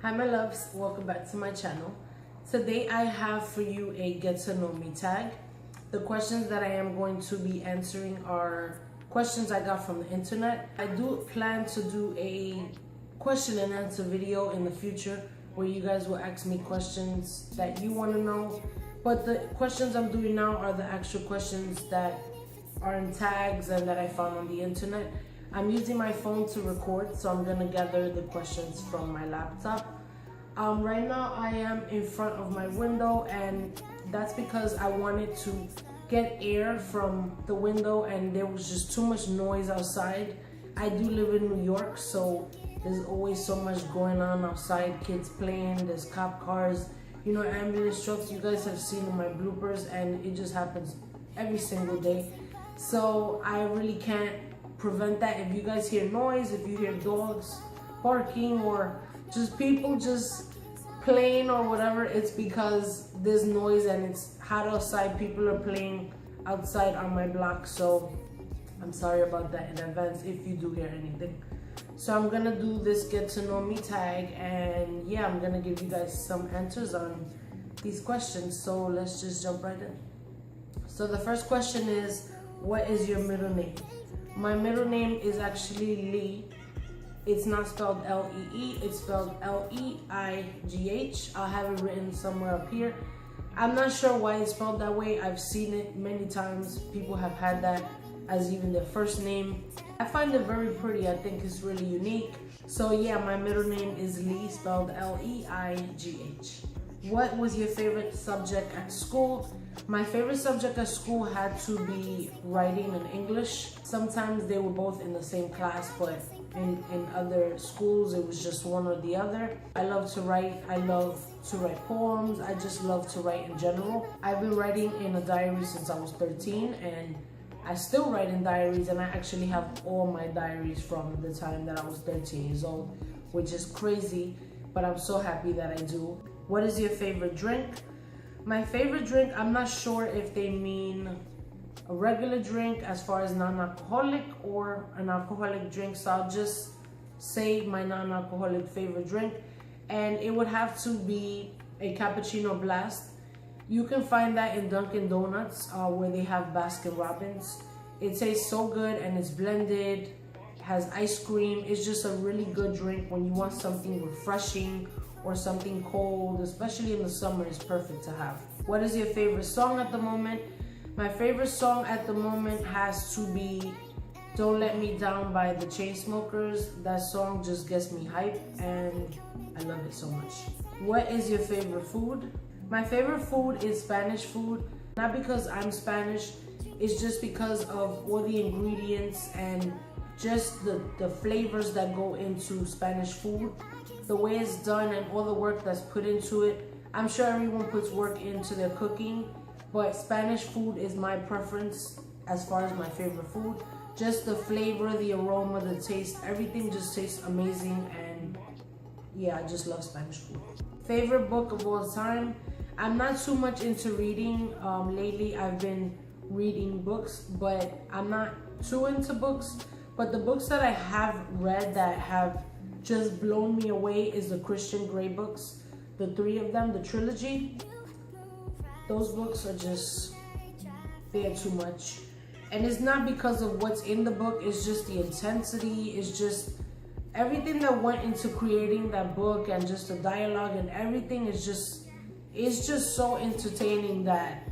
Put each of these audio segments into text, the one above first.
Hi my loves, welcome back to my channel. Today I have for you a get to know me tag. The questions that I am going to be answering are questions I got from the internet. I do plan to do a question and answer video in the future where you guys will ask me questions that you want to know. But the questions I'm doing now are the actual questions that are in tags and that I found on the internet. I'm using my phone to record, so I'm gonna gather the questions from my laptop. Right now I am in front of my window, and that's because I wanted to get air from the window and there was just too much noise outside. I do live in New York, so there's always so much going on outside, kids playing, there's cop cars, you know, ambulance trucks. You guys have seen in my bloopers, and it just happens every single day. So I really can't prevent that. If you guys hear noise, if you hear dogs barking or just people just playing or whatever, it's because there's noise and it's hot outside. People are playing outside on my block, so I'm sorry about that in advance if you do hear anything. So I'm gonna do this get to know me tag, and yeah, I'm gonna give you guys some answers on these questions. So let's just jump right in. So the first question is, what is your middle name? My middle name is actually Leigh. It's not spelled L-E-E, it's spelled L-E-I-G-H. I'll have it written somewhere up here. I'm not sure why it's spelled that way. I've seen it many times. People have had that as even their first name. I find it very pretty. I think it's really unique. So yeah, my middle name is Leigh, spelled L-E-I-G-H. What was your favorite subject at school? My favorite subject at school had to be writing and English. Sometimes they were both in the same class, but in other schools it was just one or the other. I love to write. I love to write poems. I just love to write in general. I've been writing in a diary since I was 13, and I still write in diaries, and I actually have all my diaries from the time that I was 13 years old, which is crazy, but I'm so happy that I do. What is your favorite drink? My favorite drink, I'm not sure if they mean a regular drink as far as non-alcoholic or an alcoholic drink, so I'll just say my non-alcoholic favorite drink, and it would have to be a cappuccino blast. You can find that in Dunkin' Donuts where they have Baskin Robbins. It tastes so good and it's blended, has ice cream. It's just a really good drink when you want something refreshing or something cold, especially in the summer. It's perfect to have. What is your favorite song at the moment? My favorite song at the moment has to be Don't Let Me Down by the Chainsmokers. That song just gets me hyped and I love it so much. What is your favorite food? My favorite food is Spanish food. Not because I'm Spanish, it's just because of all the ingredients and just the flavors that go into Spanish food. The way it's done and all the work that's put into it. I'm sure everyone puts work into their cooking, but Spanish food is my preference as far as my favorite food. Just the flavor, the aroma, the taste, everything just tastes amazing, and yeah, I just love Spanish food. Favorite book of all time? I'm not too much into reading. Lately I've been reading books, but I'm not too into books. But the books that I have read that have just blown me away is the Christian Grey books. The 3 of them, the trilogy. Those books are just, they're too much. And it's not because of what's in the book, it's just the intensity, it's just everything that went into creating that book, and just the dialogue and everything is just, it's just so entertaining that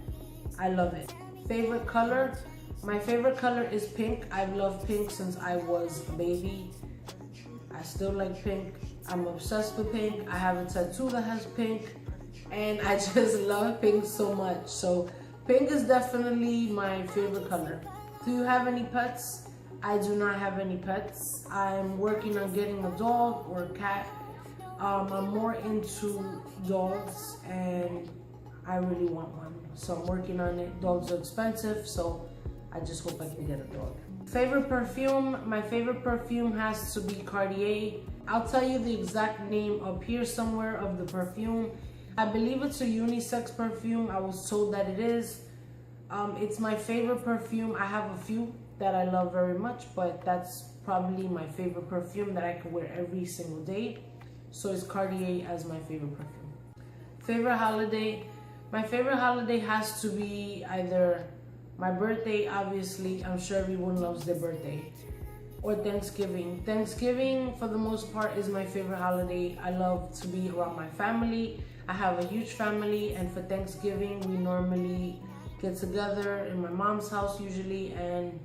I love it. Favorite color? My favorite color is pink. I've loved pink since I was a baby. I still like pink. I'm obsessed with pink. I have a tattoo that has pink, and I just love pink so much. So pink is definitely my favorite color. Do you have any pets? I do not have any pets. I'm working on getting a dog or a cat. I'm more into dogs and I really want one. So I'm working on it. Dogs are expensive, so I just hope I can get a dog. Favorite perfume? My favorite perfume has to be Cartier. I'll tell you the exact name up here somewhere of the perfume. I believe it's a unisex perfume. I was told that it is. It's my favorite perfume. I have a few that I love very much, but that's probably my favorite perfume that I can wear every single day. so it's Cartier as my favorite perfume. Favorite holiday? My favorite holiday has to be either my birthday, obviously. I'm sure everyone loves their birthday. Or Thanksgiving. Thanksgiving, for the most part, is my favorite holiday. I love to be around my family. I have a huge family, and for Thanksgiving, we normally get together in my mom's house usually, and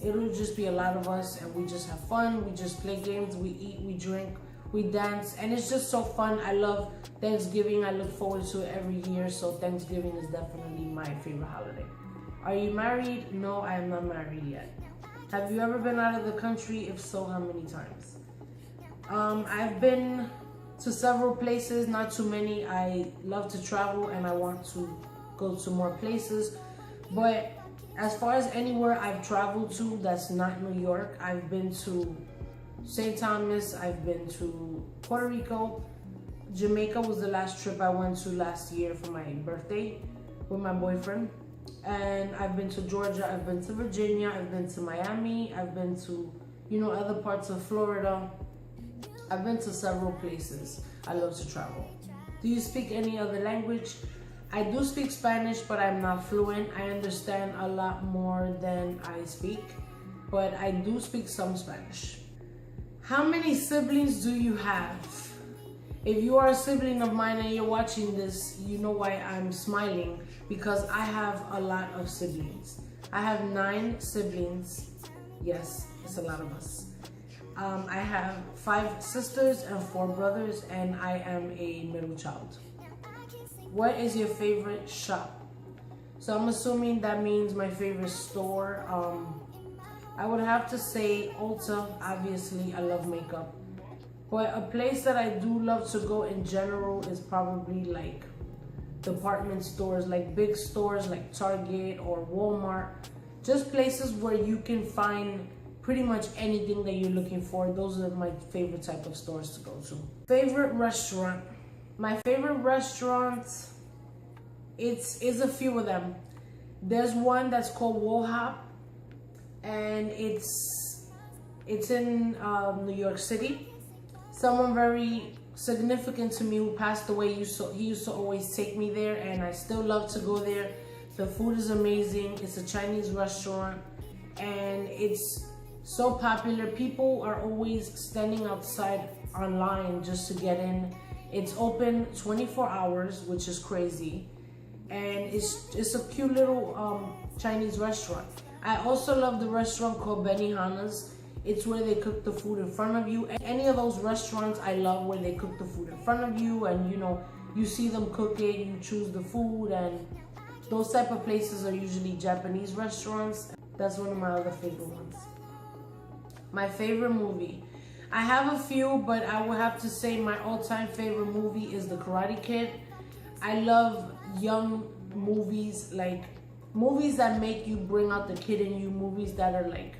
it'll just be a lot of us, and we just have fun. We just play games, we eat, we drink, we dance, and it's just so fun. I love Thanksgiving. I look forward to it every year, so Thanksgiving is definitely my favorite holiday. Are you married? No, I am not married yet. Have you ever been out of the country? If so, how many times? I've been to several places, not too many. I love to travel and I want to go to more places. But as far as anywhere I've traveled to that's not New York, I've been to St. Thomas, I've been to Puerto Rico. Jamaica was the last trip I went to last year for my birthday with my boyfriend. And I've been to Georgia, I've been to Virginia, I've been to Miami, I've been to, other parts of Florida. I've been to several places. I love to travel. Do you speak any other language? I do speak Spanish, but I'm not fluent. I understand a lot more than I speak, but I do speak some Spanish. How many siblings do you have? If you are a sibling of mine and you're watching this, you know why I'm smiling, because I have a lot of siblings. I have 9 siblings. Yes, it's a lot of us. I have 5 sisters and 4 brothers, and I am a middle child. What is your favorite shop? So I'm assuming that means my favorite store. I would have to say Ulta. Obviously, I love makeup. But a place that I do love to go in general is probably like department stores, like big stores like Target or Walmart. Just places where you can find pretty much anything that you're looking for. Those are my favorite type of stores to go to. Favorite restaurant? My favorite restaurant, it's a few of them. There's one that's called Wohop, and it's in New York City. Someone very significant to me who passed away, he used to always take me there, and I still love to go there. The food is amazing. It's a Chinese restaurant, and it's so popular. People are always standing outside online just to get in. It's open 24 hours, which is crazy, and it's a cute little Chinese restaurant. I also love the restaurant called Benihana's. It's where they cook the food in front of you. Any of those restaurants I love, where they cook the food in front of you, and you see them cook it, you choose the food, and those type of places are usually Japanese restaurants. That's one of my other favorite ones. My favorite movie. I have a few, but I would have to say my all-time favorite movie is The Karate Kid. I love young movies, like movies that make you bring out the kid in you, movies that are like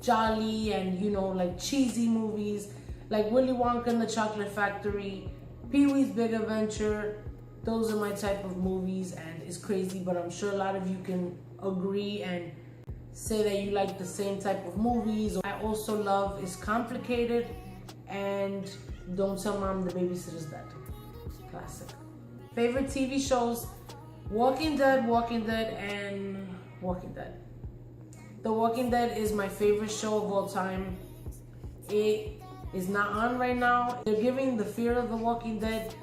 jolly and like cheesy movies, like Willy Wonka and the Chocolate Factory, Pee-wee's Big Adventure. Those are my type of movies, and it's crazy, but I'm sure a lot of you can agree and say that you like the same type of movies. I also love It's Complicated and Don't Tell Mom the Babysitter's Dead. Classic. Favorite TV shows? Walking Dead, and Walking Dead. The Walking Dead is my favorite show of all time. It is not on right now. They're giving the Fear of the Walking Dead,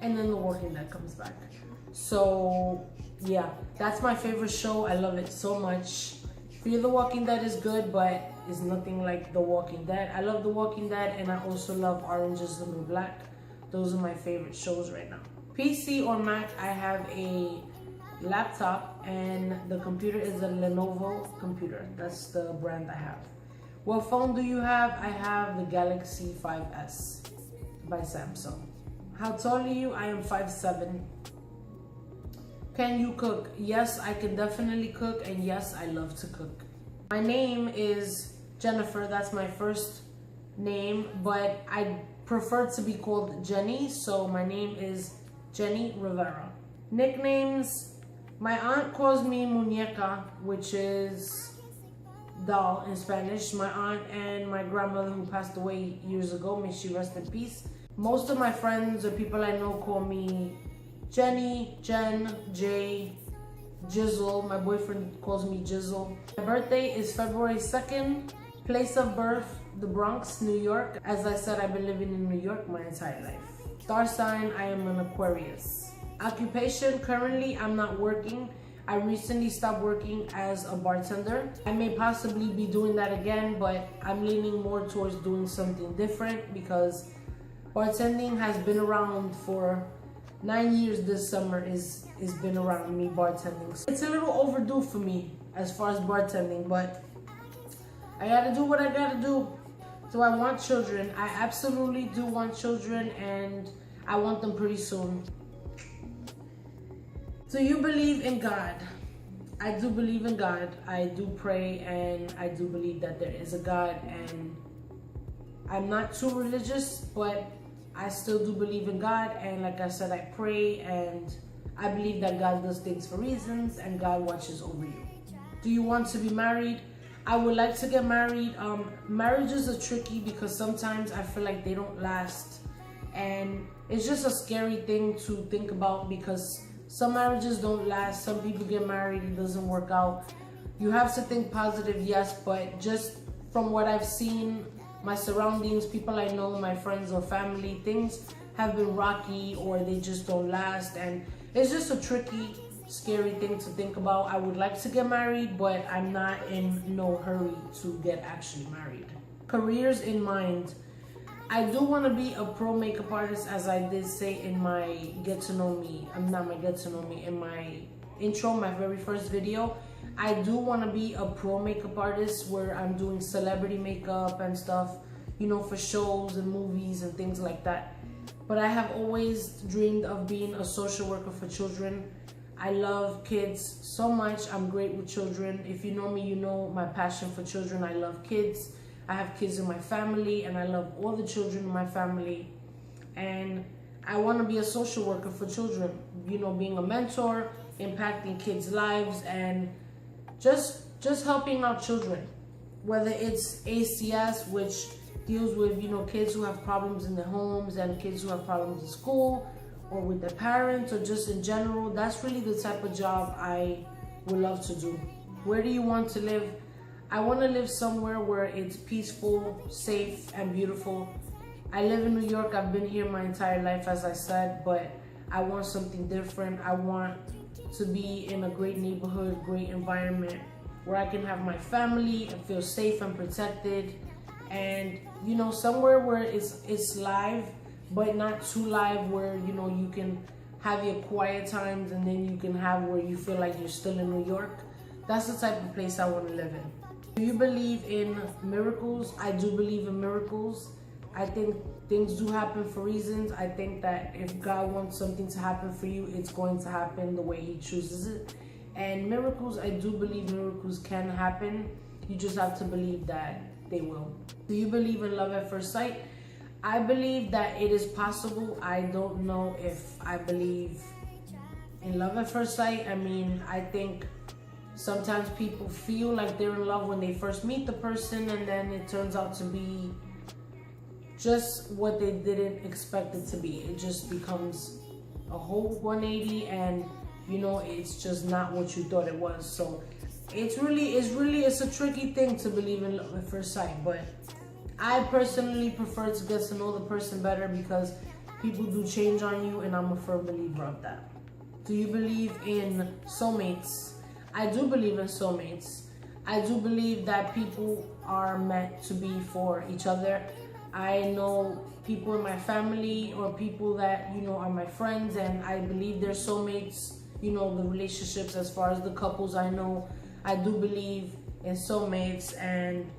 and then The Walking Dead comes back. So yeah, that's my favorite show. I love it so much. Fear the Walking Dead is good, but it's nothing like The Walking Dead. I love The Walking Dead, and I also love Orange is the New Black. Those are my favorite shows right now. PC or Mac? I have a laptop, and the computer is a Lenovo computer. That's the brand I have. What phone do you have? I have the Galaxy 5S by Samsung. How tall are you? I am 5'7". Can you cook? Yes, I can definitely cook, and yes, I love to cook. My name is Jennifer. That's my first name, but I prefer to be called Jenny, so my name is Jenny Rivera. Nicknames. My aunt calls me Muñeca, which is doll in Spanish. My aunt and my grandmother, who passed away years ago, may she rest in peace, Most of my friends or people I know call me Jenny, Jen, Jay, Jizzle. My boyfriend calls me Jizzle. My birthday is February 2nd. Place of birth, the Bronx, New York. As I said, I've been living in New York my entire life. Star sign, I am an Aquarius. Occupation, currently I'm not working. I recently stopped working as a bartender. I may possibly be doing that again, but I'm leaning more towards doing something different because bartending has been around for 9 years. This summer is been around me bartending. So it's a little overdue for me as far as bartending, but I gotta do what I gotta do. So I want children. I absolutely do want children, and I want them pretty soon. Do you believe in God? I do believe in God. I do pray, and I do believe that there is a God, and I'm not too religious, but I still do believe in God. And like I said, I pray, and I believe that God does things for reasons, and God watches over you. Do you want to be married? I would like to get married. Marriages are tricky because sometimes I feel like they don't last, and it's just a scary thing to think about because some marriages don't last. Some people get married, it doesn't work out. You have to think positive, yes, but just from what I've seen, my surroundings, people I know, my friends or family, things have been rocky or they just don't last, and it's just a tricky, scary thing to think about. I would like to get married, but I'm not in no hurry to get actually married. Careers in mind. I do want to be a pro makeup artist, as I did say in my get to know me. In my intro, my very first video. I do want to be a pro makeup artist where I'm doing celebrity makeup and stuff, you know, for shows and movies and things like that. But I have always dreamed of being a social worker for children. I love kids so much. I'm great with children. If you know me, you know my passion for children. I love kids. I have kids in my family, and I love all the children in my family. And I want to be a social worker for children, you know, being a mentor, impacting kids' lives, and just helping out children. Whether it's ACS, which deals with, you know, kids who have problems in their homes and kids who have problems in school or with their parents, or just in general, that's really the type of job I would love to do. Where do you want to live? I want to live somewhere where it's peaceful, safe, and beautiful. I live in New York. I've been here my entire life, as I said, but I want something different. I want to be in a great neighborhood, great environment, where I can have my family and feel safe and protected. And, you know, somewhere where it's live, but not too live, where, you know, you can have your quiet times and then you can have where you feel like you're still in New York. That's the type of place I want to live in. Do you believe in miracles? I do believe in miracles. I think things do happen for reasons. I think that if God wants something to happen for you, it's going to happen the way He chooses it. And miracles, I do believe miracles can happen. You just have to believe that they will. Do you believe in love at first sight? I believe that it is possible. I don't know if I believe in love at first sight. I mean, I think sometimes people feel like they're in love when they first meet the person, and then it turns out to be just what they didn't expect it to be. It just becomes a whole 180, and you know, it's just not what you thought it was. So it's a tricky thing to believe in love at first sight, but I personally prefer to get to know the person better because people do change on you, and I'm a firm believer of that. Do you believe in soulmates? I do believe in soulmates. I do believe that people are meant to be for each other. I know people in my family or people that, you know, are my friends, and I believe they're soulmates. You know, the relationships as far as the couples I know, I do believe in soulmates, and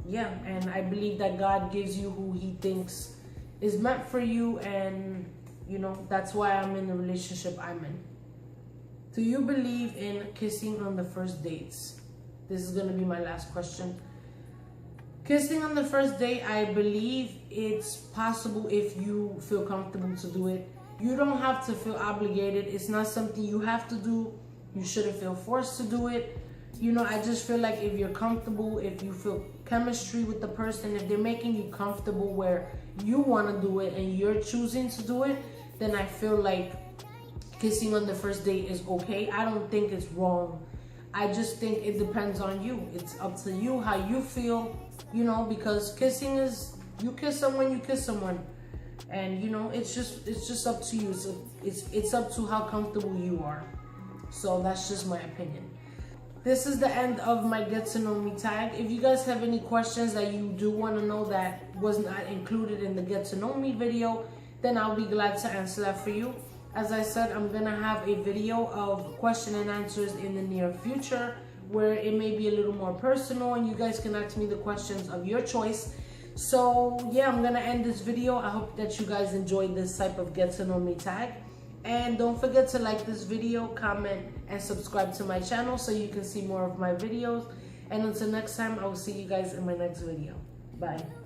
yeah, and I believe that God gives you who He thinks is meant for you, and you know, that's why I'm in the relationship I'm in. Do you believe in kissing on the first dates? This is gonna be my last question. Kissing on the first date, I believe it's possible if you feel comfortable to do it. You don't have to feel obligated. It's not something you have to do. You shouldn't feel forced to do it. You know, I just feel like if you're comfortable, if you feel chemistry with the person, if they're making you comfortable where you want to do it and you're choosing to do it, then I feel like kissing on the first date is okay. I don't think it's wrong. I just think it depends on you. It's up to you how you feel, you know, because kissing is, you kiss someone, you kiss someone. And you know, it's just up to you. So it's up to how comfortable you are. So that's just my opinion. This is the end of my get to know me tag. If you guys have any questions that you do want to know that was not included in the get to know me video, then I'll be glad to answer that for you. As I said, I'm gonna have a video of question and answers in the near future where it may be a little more personal and you guys can ask me the questions of your choice. So yeah, I'm gonna end this video. I hope that you guys enjoyed this type of get to know me tag. And don't forget to like this video, comment, and subscribe to my channel so you can see more of my videos. And until next time, I will see you guys in my next video. Bye.